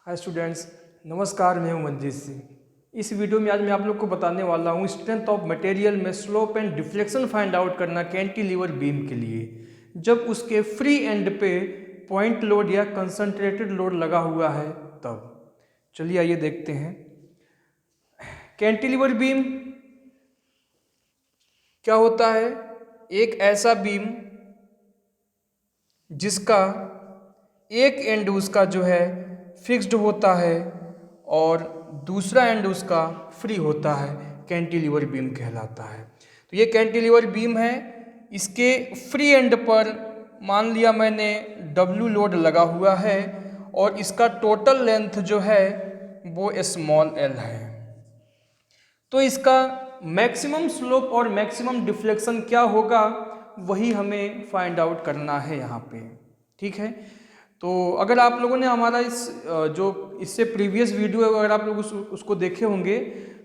Hi students, नमस्कार। मैं हूं मंजीत सिंह। इस वीडियो में आज मैं आप लोग को बताने वाला हूं स्ट्रेंथ ऑफ मटेरियल में slope and deflection find out करना कैंटिलीवर बीम के लिए जब उसके फ्री एंड पे पॉइंट लोड या कंसंट्रेटेड लोड लगा हुआ है तब। चलिए आइए देखते हैं। कैंटिलीवर बीम क्या होता है? एक ऐसा बीम जिसका एक एंड उसका जो है फिक्स्ड होता है और दूसरा एंड उसका फ्री होता है, कैंटिलीवर बीम कहलाता है। तो ये कैंटिलीवर बीम है। इसके फ्री एंड पर मान लिया मैंने W लोड लगा हुआ है और इसका टोटल लेंथ जो है वो स्मॉल l है। तो इसका मैक्सिमम स्लोप और मैक्सिमम डिफ्लेक्शन क्या होगा वही हमें फाइंड आउट करना है यहाँ पे। ठीक है, तो अगर आप लोगों ने हमारा इससे प्रीवियस वीडियो अगर आप लोग उसको देखे होंगे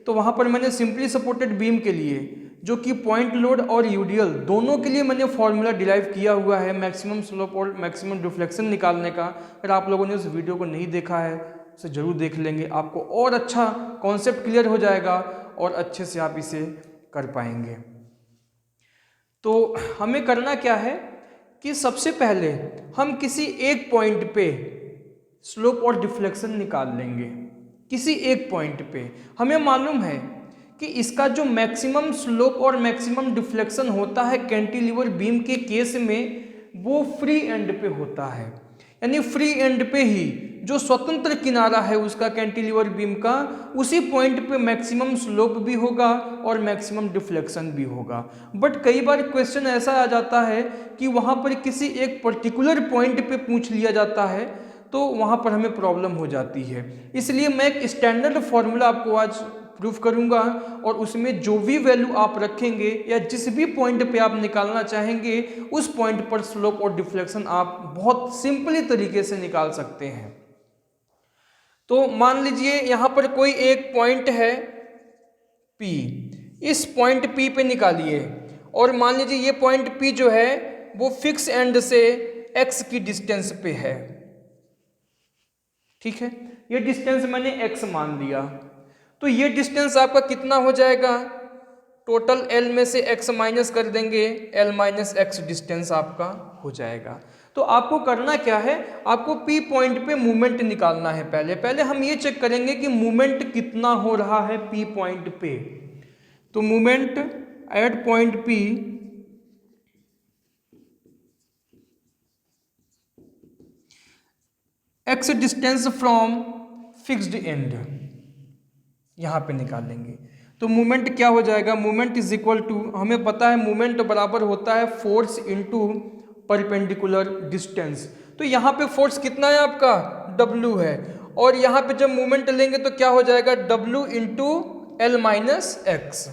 तो वहाँ पर मैंने सिंपली सपोर्टेड बीम के लिए जो कि पॉइंट लोड और यूडियल दोनों के लिए मैंने फॉर्मूला डिराइव किया हुआ है मैक्सिमम स्लोप और मैक्सिमम डिफ्लेक्शन निकालने का। अगर आप लोगों ने उस वीडियो को नहीं देखा है उसे ज़रूर देख लेंगे, आपको और अच्छा कॉन्सेप्ट क्लियर हो जाएगा और अच्छे से आप इसे कर पाएंगे। तो हमें करना क्या है कि सबसे पहले हम किसी एक पॉइंट पे स्लोप और डिफ्लेक्शन निकाल लेंगे। किसी एक पॉइंट पे हमें मालूम है कि इसका जो मैक्सिमम स्लोप और मैक्सिमम डिफ्लेक्शन होता है कैंटिलीवर बीम के केस में वो फ्री एंड पे होता है, यानी फ्री एंड पे ही जो स्वतंत्र किनारा है उसका कैंटिलीवर बीम का उसी पॉइंट पे मैक्सिमम स्लोप भी होगा और मैक्सिमम डिफ्लेक्शन भी होगा। बट कई बार क्वेश्चन ऐसा आ जाता है कि वहाँ पर किसी एक पर्टिकुलर पॉइंट पे पूछ लिया जाता है तो वहाँ पर हमें प्रॉब्लम हो जाती है। इसलिए मैं एक स्टैंडर्ड फॉर्मूला आपको आज प्रूफ करूंगा और उसमें जो भी वैल्यू आप रखेंगे या जिस भी पॉइंट पे आप निकालना चाहेंगे उस पॉइंट पर स्लोप और डिफ्लेक्शन आप बहुत सिंपली तरीके से निकाल सकते हैं। तो मान लीजिए यहाँ पर कोई एक पॉइंट है P, इस पॉइंट P पे निकालिए और मान लीजिए ये पॉइंट P जो है वो फिक्स एंड से x की डिस्टेंस पे है। ठीक है, ये डिस्टेंस मैंने x मान लिया तो ये डिस्टेंस आपका कितना हो जाएगा? टोटल l में से x माइनस कर देंगे, l माइनस x डिस्टेंस आपका हो जाएगा। तो आपको करना क्या है, आपको P पॉइंट पे मूवमेंट निकालना है। पहले हम ये चेक करेंगे कि मूवमेंट कितना हो रहा है P पॉइंट पे। तो movement at point P x distance from fixed and यहाँ पे निकालेंगे। तो मूवमेंट क्या हो जाएगा? मूवमेंट इज इक्वल टू, हमें पता है मूवमेंट बराबर होता है फोर्स इनटू परपेंडिकुलर डिस्टेंस। तो यहाँ पे फोर्स कितना है आपका? W है और यहाँ पे जब मूवमेंट लेंगे तो क्या हो जाएगा? W into L minus x,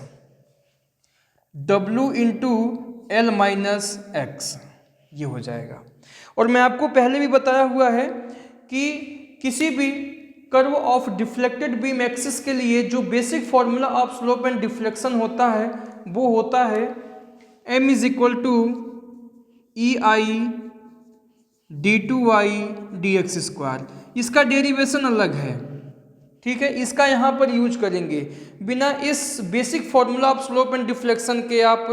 W into L minus x ये हो जाएगा। और मैं आपको पहले भी बताया हुआ है कि किसी भी curve of deflected beam axis के लिए जो basic formula of slope and deflection होता है वो होता है m is equal to E I D two Y D x square. इसका डेरिवेशन अलग है, ठीक है, इसका यहाँ पर यूज करेंगे। बिना इस basic formula of slope and deflection के आप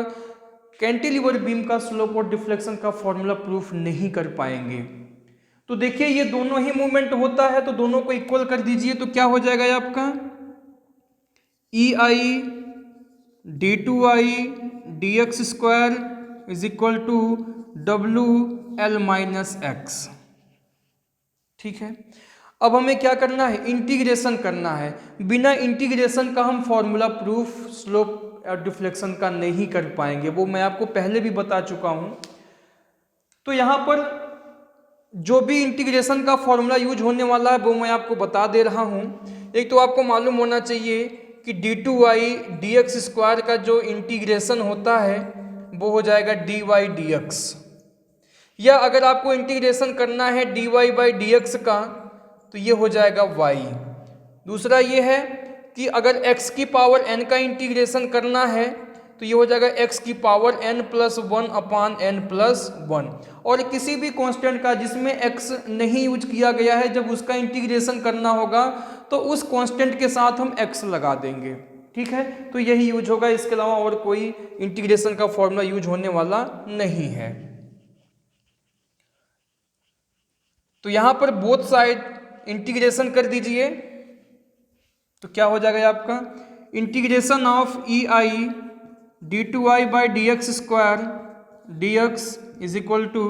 कैंटिलीवर बीम का स्लोप और डिफ्लेक्शन का फॉर्मूला प्रूफ नहीं कर पाएंगे। तो देखिए ये दोनों ही मूवमेंट होता है तो दोनों को इक्वल कर दीजिए तो क्या हो जाएगा ये आपका E I D two I d x square is equal to W L minus x. ठीक है, अब हमें क्या करना है? इंटीग्रेशन करना है। बिना इंटीग्रेशन का हम फॉर्मूला प्रूफ स्लोप और डिफ्लेक्शन का नहीं कर पाएंगे, वो मैं आपको पहले भी बता चुका हूं। तो यहां पर जो भी इंटीग्रेशन का फॉर्मूला यूज होने वाला है वो मैं आपको बता दे रहा हूं। एक तो आपको मालूम होना चाहिए कि D two Y D x square का जो इंटीग्रेशन होता है वो हो जाएगा डी वाई डी एक्स, या अगर आपको इंटीग्रेशन करना है D Y by D x का तो ये हो जाएगा y। दूसरा ये है कि अगर x की पावर n का इंटीग्रेशन करना है तो ये हो जाएगा x की पावर n+1 अपान n+1। और किसी भी कांस्टेंट का जिसमें x नहीं यूज किया गया है, जब उसका इंटीग्रेशन करना होगा तो उस कांस्टेंट के साथ हम x लगा देंगे, ठीक है। तो यही यूज होगा, इसके अलावा और कोई इंटीग्रेशन का फॉर्मूला यूज होने वाला नहीं है। तो यहां पर बोथ साइड इंटीग्रेशन कर दीजिए, तो क्या हो जाएगा आपका integration of E I d2i by D x square D x is equal to,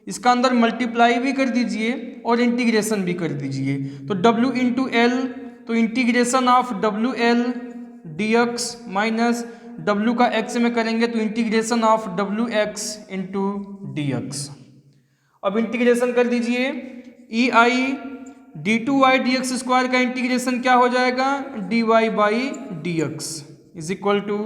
इसका अंदर मल्टीप्लाई भी कर दीजिए और इंटीग्रेशन भी कर दीजिए। तो w इंटू एल, तो integration of W L d x minus W का x में करेंगे तो integration of W x into d x. अब इंटीग्रेशन कर दीजिए, E I D two Y D x square का इंटीग्रेशन क्या हो जाएगा d Y by D x is equal to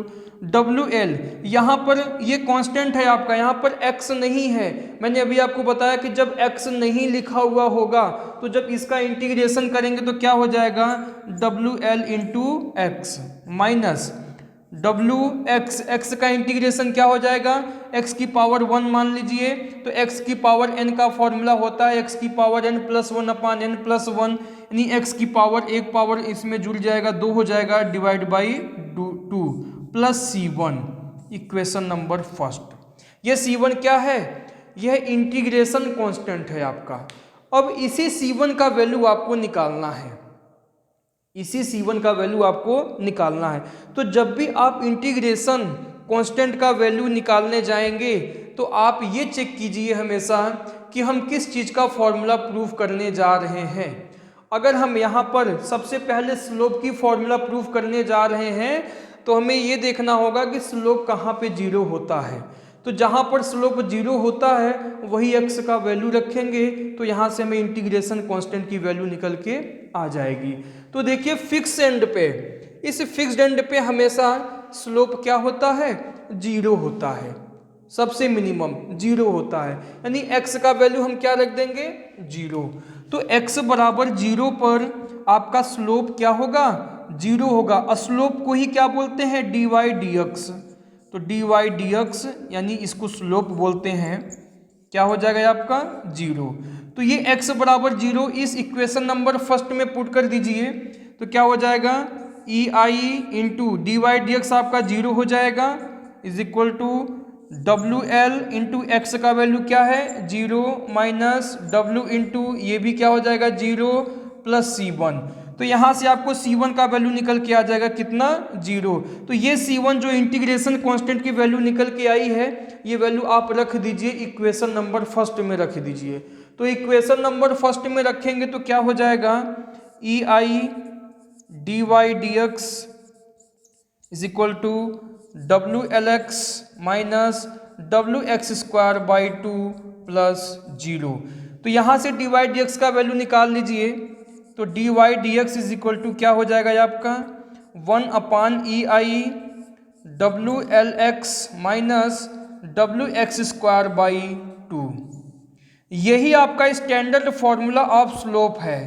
W L. यहाँ पर ये कांस्टेंट है आपका, यहाँ पर x नहीं है। मैंने अभी आपको बताया कि जब x नहीं लिखा हुआ होगा तो जब इसका इंटीग्रेशन करेंगे तो क्या हो जाएगा W L into x minus W x, x का इंटीग्रेशन क्या हो जाएगा x की पावर 1 मान लीजिए, तो x की पावर n का फॉर्मूला होता है x की पावर n+1 अपान n+1, यानी x की पावर एक पावर इसमें जुड़ जाएगा 2 हो जाएगा divide by 2 plus C1, equation number first. ये C1 क्या है, यह इंटीग्रेशन कांस्टेंट है आपका। अब इसी C1 का वैल्यू आपको निकालना है, इसी C1 का वैल्यू आपको निकालना है। तो जब भी आप इंटीग्रेशन कांस्टेंट का वैल्यू निकालने जाएंगे तो आप ये चेक कीजिए हमेशा कि हम किस चीज़ का फॉर्मूला प्रूफ करने जा रहे हैं। अगर हम यहाँ पर सबसे पहले स्लोप की फॉर्मूला प्रूफ करने जा रहे हैं तो हमें ये देखना होगा कि स्लोप कहाँ पे 0 होता है। तो जहाँ पर स्लोप 0 होता है वही x का वैल्यू रखेंगे, तो यहाँ से हमें इंटीग्रेशन कांस्टेंट की वैल्यू निकल के आ जाएगी। तो देखिए फिक्स एंड पे, इस फिक्स्ड एंड पे हमेशा स्लोप क्या होता है 0 होता है, सबसे मिनिमम 0 होता है, यानी x का वैल्यू हम क्या रख देंगे 0। तो x बराबर 0 पर आपका स्लोप क्या होगा 0 होगा। अस्लोप को ही क्या बोलते हैं dy dx, तो dy dx यानी इसको स्लोप बोलते हैं, क्या हो जाएगा आपका 0। तो ये x बराबर 0 इस इक्वेशन नंबर फर्स्ट में पुट कर दीजिए, तो क्या हो जाएगा E I into d y D x आपका 0 हो जाएगा is equal to W L into x का वैल्यू क्या है 0 माइनस डब्ल्यू इंटू ये भी क्या हो जाएगा 0 प्लस C1। तो यहाँ से आपको C1 का वैल्यू निकल के आ जाएगा कितना 0। तो ये C1 जो इंटीग्रेशन कांस्टेंट की वैल्यू निकल के आई है, ये वैल्यू आप रख दीजिए इक्वेशन नंबर फर्स्ट में रख दीजिए। तो इक्वेशन नंबर फर्स्ट में रखेंगे तो क्या हो जाएगा E I d y D x is equal to W L x minus W x square by 2 plus 0। तो यहाँ से डी वाई डी एक्स का वैल्यू निकाल लीजिए, तो d y D x is equal to क्या हो जाएगा आपका 1 upon E I W L x minus W x square by 2। यही आपका स्टैंडर्ड फॉर्मूला ऑफ स्लोप है,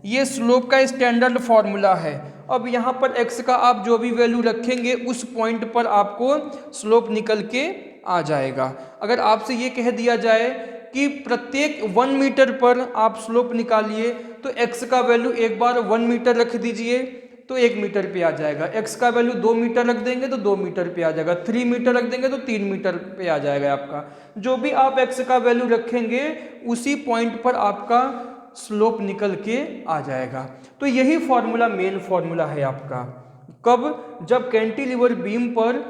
ये स्लोप का स्टैंडर्ड फॉर्मूला है। अब यहाँ पर x का आप जो भी वैल्यू रखेंगे उस पॉइंट पर आपको स्लोप निकल के आ जाएगा। अगर आपसे ये कह दिया जाए कि प्रत्येक 1 मीटर पर आप स्लोप निकालिए तो x का वैल्यू एक बार 1 मीटर रख दीजिए तो 1 मीटर पे आ जाएगा, x का वैल्यू 2 मीटर रख देंगे तो 2 मीटर पे आ जाएगा, 3 मीटर रख देंगे तो 3 मीटर पे आ जाएगा आपका। जो भी आप x का वैल्यू रखेंगे उसी पॉइंट पर आपका स्लोप निकल के आ जाएगा। तो यही फॉर्मूला मेन फॉर्मूला है आपका, कब जब कैंटिलीवर बीम पर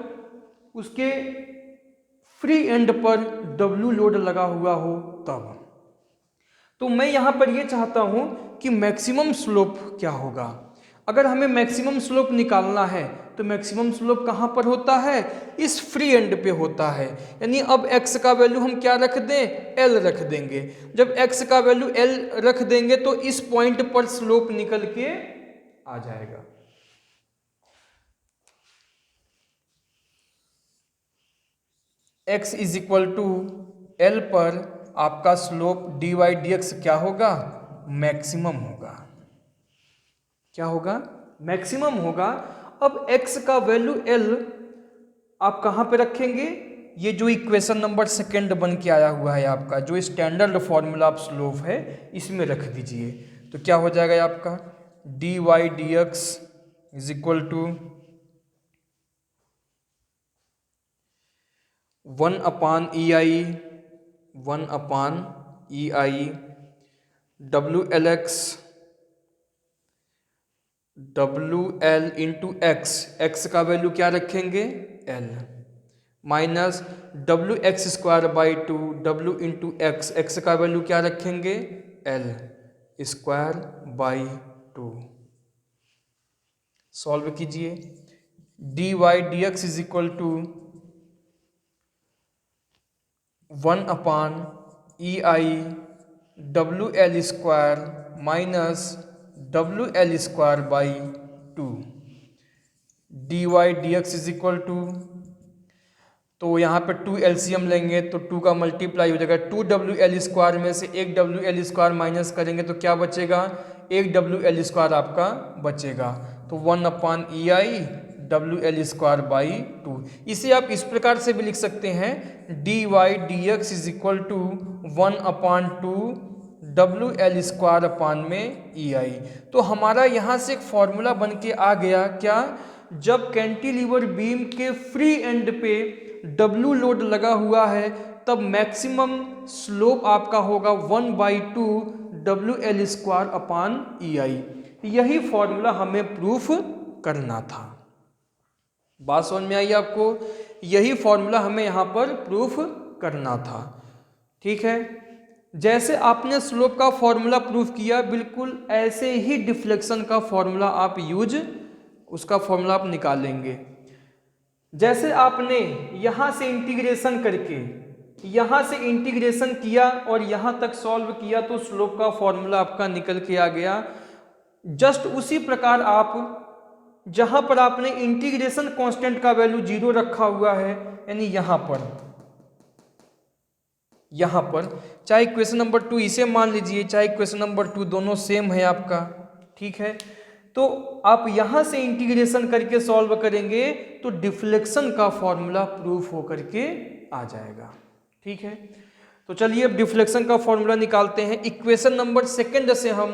उसके फ्री एंड पर W लोड लगा हुआ हो तब। तो मैं यहाँ पर ये चाहता हूँ कि मैक्सिमम स्लोप क्या होगा। अगर हमें मैक्सिमम स्लोप निकालना है तो मैक्सिमम स्लोप कहाँ पर होता है इस फ्री एंड पे होता है, यानी अब x का वैल्यू हम क्या रख दें L रख देंगे। जब x का वैल्यू L रख देंगे तो इस पॉइंट पर स्लोप निकल के आ जाएगा। x is equal to L पर आपका स्लोप dy dx क्या होगा मैक्सिमम होगा, क्या होगा मैक्सिमम होगा। अब x का वैल्यू L आप कहाँ पे रखेंगे, ये जो इक्वेशन नंबर सेकेंड बन के आया हुआ है आपका, जो स्टैंडर्ड फॉर्मूला ऑफ स्लोप है, इसमें रख दीजिए। तो क्या हो जाएगा आपका, dy dx is equal to 1/ei WLX WL into x का वैल्यू क्या रखेंगे, L, minus WX² 2 W into x का वैल्यू क्या रखेंगे, L² 2। सॉल्व कीजिए, dy dx is equal to 1/ei WL² minus WL² 2 dy dx is equal to, तो यहाँ पे 2 एलसीएम लेंगे तो 2 का मल्टीप्लाई हो जाएगा, 2WL² में से 1 WL² माइनस करेंगे तो क्या बचेगा, 1 WL² आपका बचेगा, तो 1/ei WL² 2। इसे आप इस प्रकार से भी लिख सकते हैं, dy dx is equal to 1/2 WL² में ei। तो हमारा यहाँ से एक फॉर्मूला बन के आ गया क्या, जब कैंटिलीवर बीम के फ्री एंड पे W लोड लगा हुआ है तब मैक्सिमम स्लोप आपका होगा 1/2 WL² ei। यही फॉर्मूला हमें प्रूफ करना था। बात समझ में आई आपको, यही फॉर्मूला हमें यहाँ पर प्रूफ करना था। ठीक है, जैसे आपने स्लोप का फॉर्मूला प्रूफ किया, बिल्कुल ऐसे ही डिफ्लेक्शन का फॉर्मूला आप उसका फॉर्मूला आप निकालेंगे। जैसे आपने यहाँ से इंटीग्रेशन करके यहाँ से इंटीग्रेशन किया और यहाँ तक सॉल्व किया तो स्लोप का फॉर्मूला आपका निकल के आ गया। जस्ट उसी प्रकार आप जहाँ पर आपने इंटीग्रेशन कांस्टेंट का वैल्यू 0 रखा हुआ है, यानी यहाँ पर चाहे इक्वेशन नंबर 2 इसे मान लीजिए, चाहे इक्वेशन नंबर 2, दोनों सेम है आपका। ठीक है, तो आप यहां से इंटीग्रेशन करके सॉल्व करेंगे तो डिफ्लेक्शन का फॉर्मूला प्रूफ होकर के आ जाएगा। ठीक है, तो चलिए अब डिफ्लेक्शन का फॉर्मूला निकालते हैं। इक्वेशन नंबर सेकंड से हम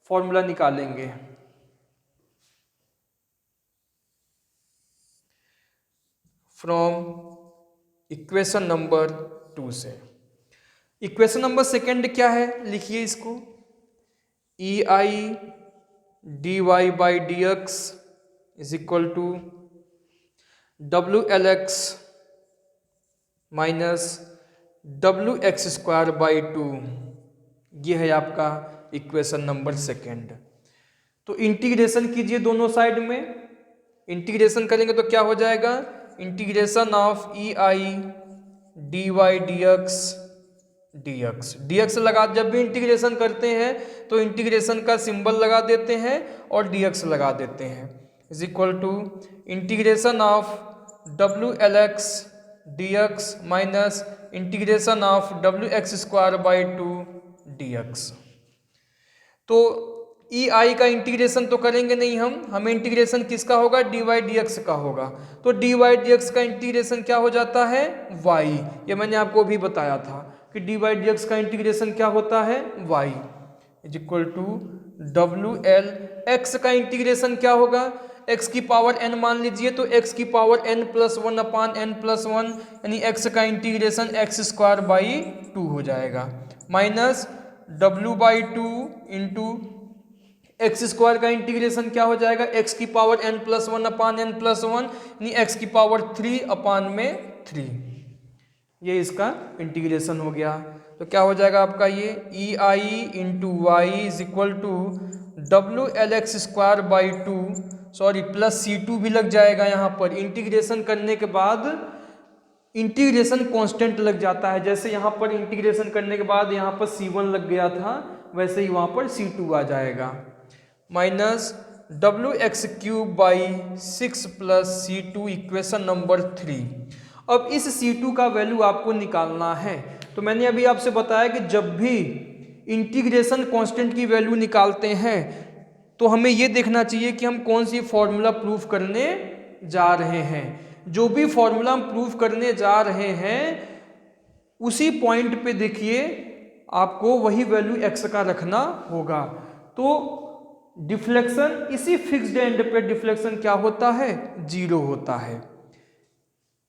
फॉर्मूला निकालेंगे। फ्रॉम इक्वेशन नंबर 2 से। इक्वेशन नंबर सेकंड क्या है, लिखिए इसको, ei dy by dx is equal to WLX minus WX² 2। ये है आपका इक्वेशन नंबर सेकंड। तो इंटीग्रेशन कीजिए दोनों साइड में। इंटीग्रेशन करेंगे तो क्या हो जाएगा, integration of ei dy dx लगा, जब भी इंटीग्रेशन करते हैं तो इंटीग्रेशन का सिंबल लगा देते हैं और dx लगा देते हैं, is equal to integration of WLX dx minus integration of WX² 2 dx। तो ei का इंटीग्रेशन तो करेंगे नहीं हमें इंटीग्रेशन किसका होगा, dy dx का होगा। तो dy dx का इंटीग्रेशन क्या हो जाता है, y। ये मैंने आपको भी बताया था कि dy dx का इंटीग्रेशन क्या होता है, y is equal to WL। x का इंटीग्रेशन क्या होगा, x की पावर n मान लीजिए, तो x की पावर n+1/n+1 यानी x का इंटीग्रेशन x² 2 हो जाएगा, माइनस W/2 इंटू x² का इंटीग्रेशन क्या हो जाएगा, x की पावर n+1/n+1 यानी x की पावर 3/3। ये इसका इंटीग्रेशन हो गया। तो क्या हो जाएगा आपका ये ei into Y is equal to WLX² 2, sorry plus C2 भी लग जाएगा यहाँ पर। इंटीग्रेशन करने के बाद इंटीग्रेशन कांस्टेंट लग जाता है, जैसे यहाँ पर इंटीग्रेशन करने के बाद यहाँ पर C1 लग गया था, वैसे ही वहाँ पर C2 आ जाएगा, minus WX³ 6 plus C2 equation number 3। अब इस C2 का वैल्यू आपको निकालना है। तो मैंने अभी आपसे बताया कि जब भी इंटीग्रेशन कांस्टेंट की वैल्यू निकालते हैं तो हमें ये देखना चाहिए कि हम कौन सी फॉर्मूला प्रूफ करने जा रहे हैं। जो भी फॉर्मूला हम प्रूव करने जा रहे हैं उसी पॉइंट पे देखिए आपको वही वैल्यू x का रखना होगा। तो डिफ्लेक्शन इसी फिक्स्ड एंड पे डिफ्लेक्शन क्या होता है, 0 होता है।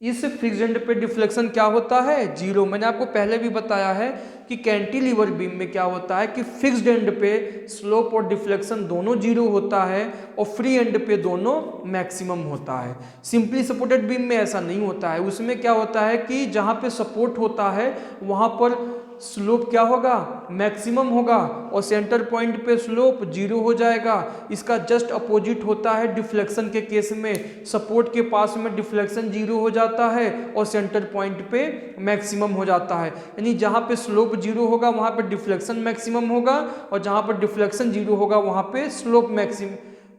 इस फिक्स्ड एंड पे डिफ्लेक्शन क्या होता है, 0। मैंने आपको पहले भी बताया है कि कैंटिलीवर बीम में क्या होता है कि फिक्स्ड एंड पे स्लोप और डिफ्लेक्शन दोनों 0 होता है और फ्री एंड पे दोनों मैक्सिमम होता है। सिंपली सपोर्टेड बीम में ऐसा नहीं होता है। उसमें क्या होता है कि जहाँ पे सपोर्ट होता है वहाँ पर स्लोप क्या होगा, मैक्सिमम होगा और सेंटर पॉइंट पे स्लोप 0 हो जाएगा। इसका जस्ट अपोजिट होता है डिफ्लेक्शन के केस में। सपोर्ट के पास में डिफ्लेक्शन 0 हो जाता है और सेंटर पॉइंट पे मैक्सिमम हो जाता है। यानी जहाँ पे स्लोप 0 होगा वहाँ पे डिफ्लेक्शन मैक्सिमम होगा और जहाँ पर डिफ्लेक्शन 0 होगा वहाँ पे स्लोप मैक्सिमम,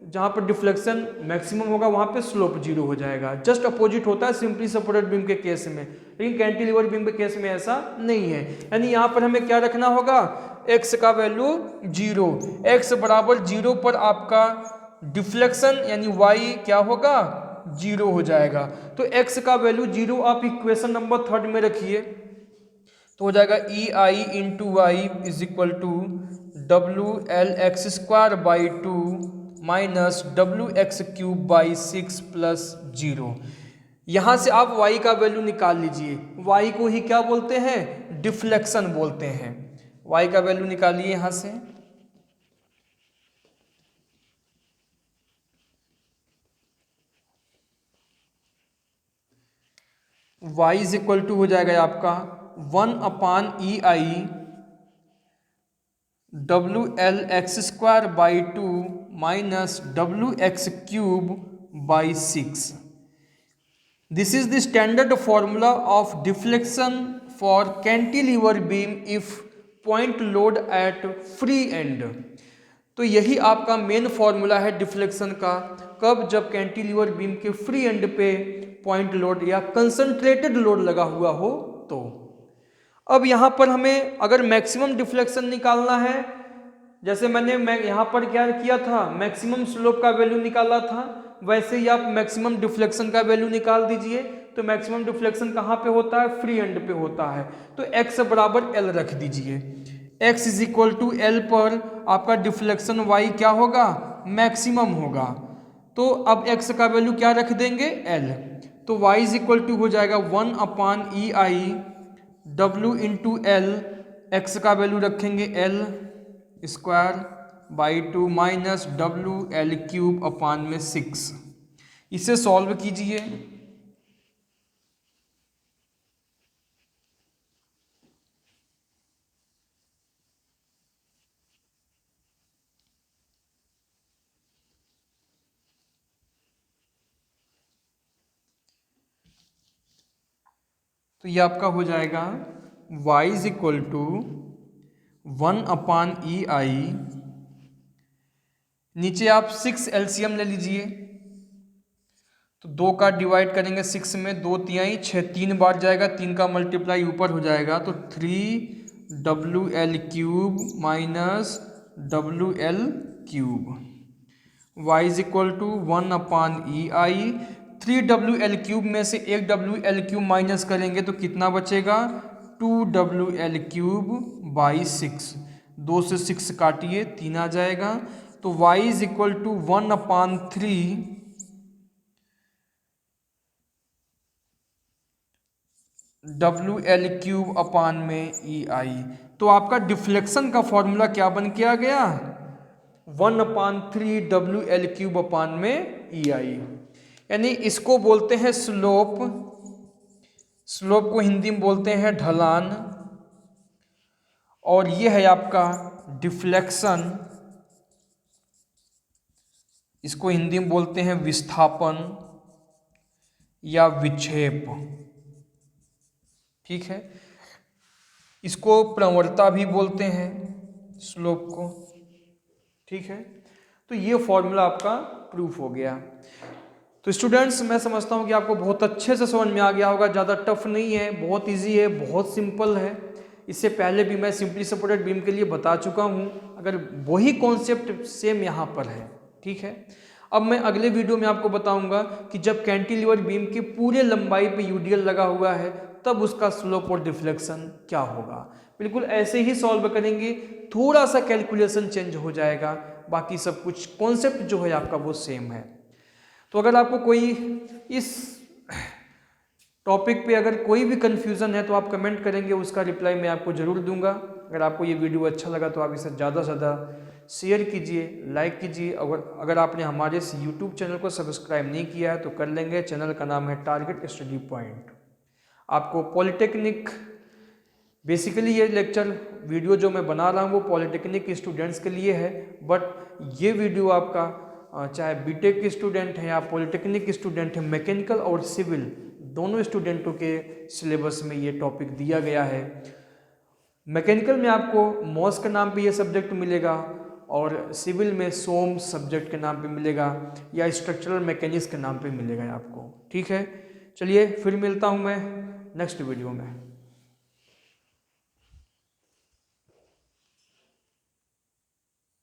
जहाँ पर डिफ्लेक्शन मैक्सिमम होगा वहाँ पे स्लोप 0 हो जाएगा। जस्ट अपोजिट होता है सिंपली सपोर्टेड बीम के केस में, लेकिन कैंटिलीवर बीम के केस में ऐसा नहीं है। यानी यहाँ पर हमें क्या रखना होगा, x का वैल्यू 0, x बराबर 0 पर आपका डिफ्लेक्शन यानी y क्या होगा, 0 हो जाएगा। तो x का वैल्यू 0 आप इक्वेशन नंबर 3 में रखिए तो हो जाएगा EI into Y is equal to WL(x²/2 minus WX³/6+0। यहाँ से आप y का वैल्यू निकाल लीजिए। y को ही क्या बोलते हैं, डिफ्लेक्शन बोलते हैं। y का वैल्यू निकालिए यहाँ से। y इज इक्वल टू हो जाएगा आपका 1/EI WL(x²/2 minus WX³/6। This is the standard formula of deflection for cantilever beam if point load at free end। तो यही आपका मेन फॉर्मूला है डिफ्लेक्शन का, कब, जब कैंटिलीवर बीम के फ्री एंड पे पॉइंट लोड या कंसंट्रेटेड लोड लगा हुआ हो तो। अब यहाँ पर हमें अगर मैक्सिमम डिफ्लेक्शन निकालना है, जैसे मैं यहाँ पर क्या किया था, मैक्सिमम स्लोप का वैल्यू निकाला था, वैसे ही आप मैक्सिमम डिफ्लेक्शन का वैल्यू निकाल दीजिए। तो मैक्सिमम डिफ्लेक्शन कहाँ पे होता है, फ्री एंड पे होता है। तो x बराबर l रख दीजिए। x is equal to L पर आपका डिफ्लेक्शन y क्या होगा, मैक्सिमम होगा। तो अब x का वैल्यू क्या रख देंगे, l। तो y इज इक्वल टू हो जाएगा 1/EI W into L, x का वैल्यू रखेंगे L²/2 माइनस WL³/6। इसे सॉल्व कीजिए। तो ये आपका हो जाएगा y is equal to 1/EI, नीचे आप 6 LCM ले लीजिए। तो 2 का डिवाइड करेंगे 6 में, 2 तिहाई 6, 3 बार जाएगा, 3 का मल्टीप्लाई ऊपर हो जाएगा तो 3WL³ minus WL³। y is equal to 1/EI। 3WL³ में से एक WL³ माइनस करेंगे तो कितना बचेगा, 2WL³/6। 2 से 6 काटिए, 3 आ जाएगा। तो y is equal to 1/3 WL³/EI। तो आपका डिफ्लेक्शन का फॉर्मूला क्या बन के आ गया, 1/3 WL³/EI। यानी इसको बोलते हैं स्लोप, स्लोप को हिंदी में बोलते हैं ढलान, और ये है आपका डिफ्लेक्शन, इसको हिंदी में बोलते हैं विस्थापन या विक्षेप। ठीक है, इसको प्रवणता भी बोलते हैं स्लोप को। ठीक है, तो ये फॉर्मूला आपका प्रूफ हो गया। तो स्टूडेंट्स, मैं समझता हूँ कि आपको बहुत अच्छे से समझ में आ गया होगा। ज़्यादा टफ नहीं है, बहुत इजी है, बहुत सिंपल है। इससे पहले भी मैं सिंपली सपोर्टेड बीम के लिए बता चुका हूँ, अगर वही कॉन्सेप्ट सेम यहाँ पर है। ठीक है, अब मैं अगले वीडियो में आपको बताऊंगा कि जब कैंटिलीवर बीम की पूरे लंबाई पे यूडीएल लगा हुआ है तब उसका स्लोप और डिफ्लेक्शन क्या होगा। बिल्कुल ऐसे ही सॉल्व करेंगे, थोड़ा सा कैलकुलेशन चेंज हो जाएगा, बाकी सब कुछ कॉन्सेप्ट जो है आपका वो सेम है। तो अगर आपको कोई इस टॉपिक पे अगर कोई भी कंफ्यूजन है तो आप कमेंट करेंगे, उसका रिप्लाई मैं आपको ज़रूर दूंगा। अगर आपको ये वीडियो अच्छा लगा तो आप इसे ज़्यादा से ज़्यादा शेयर कीजिए, लाइक कीजिए। अगर आपने हमारे इस यूट्यूब चैनल को सब्सक्राइब नहीं किया है तो कर लेंगे। चैनल का नाम है टारगेट स्टडी पॉइंट। आपको पॉलिटेक्निक, बेसिकली ये लेक्चर वीडियो जो मैं बना रहा हूँ वो पॉलिटेक्निक स्टूडेंट्स के लिए है, बट ये वीडियो आपका चाहे बीटेक के स्टूडेंट हैं या पॉलिटेक्निक स्टूडेंट हैं, मैकेनिकल और सिविल दोनों स्टूडेंटों के सिलेबस में ये टॉपिक दिया गया है। मैकेनिकल में आपको मॉस के नाम पे ये सब्जेक्ट मिलेगा और सिविल में सोम सब्जेक्ट के नाम पे मिलेगा या स्ट्रक्चरल मैकेनिक्स के नाम पे मिलेगा आपको। ठीक है, चलिए फिर मिलता हूँ मैं नेक्स्ट वीडियो में।